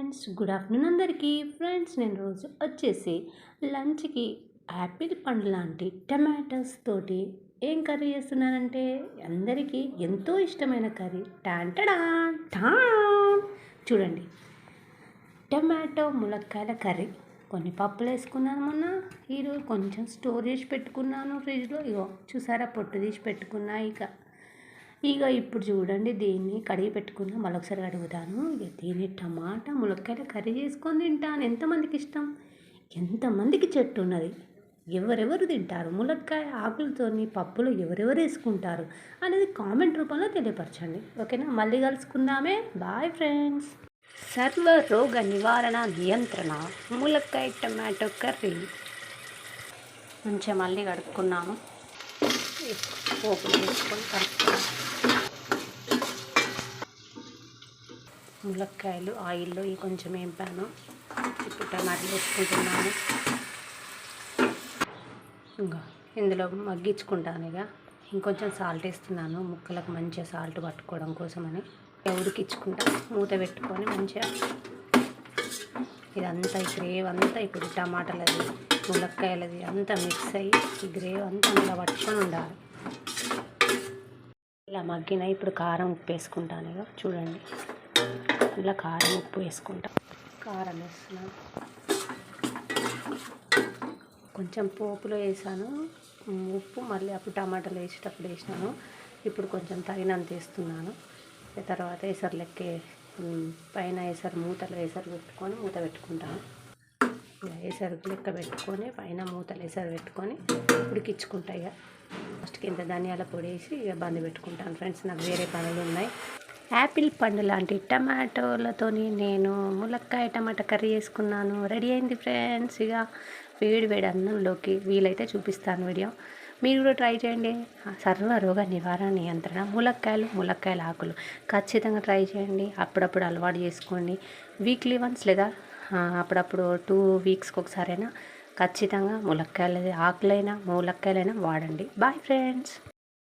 Friends, good afternoon అందరికీ. Friends, నేను రోజు వచ్చేసి లంచ్కి యాపిల్ పండు లాంటి టమాటోస్ తోటి ఏం కర్రీ చేస్తున్నానంటే అందరికీ ఎంతో ఇష్టమైన కర్రీ టాంటడా టాన్. చూడండి, టమాటో ములక్కాయల కర్రీ. కొన్ని పప్పులు వేసుకున్నాను మొన్న, ఈరోజు కొంచెం స్టోర్ చేసి పెట్టుకున్నాను ఫ్రిడ్జ్లో. ఇగో చూసారా, పొట్టు తీసి పెట్టుకున్నా. ఇక ఇప్పుడు చూడండి, దీన్ని కడిగి పెట్టుకున్నా, మరొకసారి కడుగుతాను. ఇక దీన్ని టమాటా ములక్కాయల కర్రీ చేసుకొని తింటాను. ఎంతమందికి ఇష్టం, ఎంతమందికి చెట్టు ఉన్నది, ఎవరెవరు తింటారు, ములక్కాయ ఆకులతోని పప్పులు ఎవరెవరు వేసుకుంటారు అనేది కామెంట్ రూపంలో తెలియపరచండి. ఓకేనా, మళ్ళీ కలుసుకుందామే. Bye friends. సర్వ రోగ నివారణ నియంత్రణ ములక్కాయ టమాటో కర్రీ. మంచిగా మళ్ళీ కడుక్కున్నాము. పోపులు వేసుకొని కలుపుకున్నాము. ములక్కాయలు ఆయిల్లో కొంచెం వేపాను. ఇప్పుడు టమాటాలు వేసుకుంటున్నాను. ఇంకా ఇందులో మగ్గించుకుంటాను. ఇంకొంచెం సాల్ట్ వేస్తున్నాను, ముక్కలకు మంచిగా సాల్ట్ పట్టుకోవడం కోసమని. ఉడికించుకుంటా, మూత పెట్టుకొని మంచిగా ఇదంతా ఈ గ్రేవ్ అంతా ఇప్పుడు టమాటాలది ములక్కాయలది అంతా మిక్స్ అయ్యి ఈ గ్రేవ్ అంతా ఇలా పట్టుకొని ఉండాలి. ఇలా మగ్గిన ఇప్పుడు కారం ఉప్పు వేసుకుంటాను. చూడండి, ఇలా కారం ఉప్పు వేసుకుంటా. కారం వేస్తున్నాను, కొంచెం పోపులో వేసాను ఉప్పు, మళ్ళీ అప్పుడు టమాటాలు వేసేటప్పుడు వేసినాను. ఇప్పుడు కొంచెం తగినంత వేస్తున్నాను. తర్వాత ఎసరు లెక్క పైన ఎసరు మూతలు ఎసరు పెట్టుకొని మూత పెట్టుకుంటాను. ఎసరు లెక్క పెట్టుకొని పైన మూతలు ఎసరు పెట్టుకొని ఉడికించుకుంటాయి. ఫస్ట్కి ఇంత ధనియాల పొడి వేసి బంద్ పెట్టుకుంటాను. ఫ్రెండ్స్, నాకు వేరే పనులు ఉన్నాయి. యాపిల్ పండు లాంటి టమాటోలతోని నేను ములక్కాయ టమాటా కర్రీ చేసుకున్నాను. రెడీ అయింది ఫ్రెండ్స్. వేడి వేడి అన్నంలోకి వీలైతే చూపిస్తాను వీడియో. మీరు కూడా ట్రై చేయండి. సర్వరోగ నివారణ నియంత్రణ ములక్కాయల ఆకులు ఖచ్చితంగా ట్రై చేయండి. అప్పుడప్పుడు అలవాటు చేసుకోండి. వీక్లీ వన్స్ లేదా అప్పుడప్పుడు 2 వీక్స్కి ఒకసారైనా ఖచ్చితంగా ములక్కాయలది ఆకులైనా ములక్కాయలైనా వాడండి. Bye friends.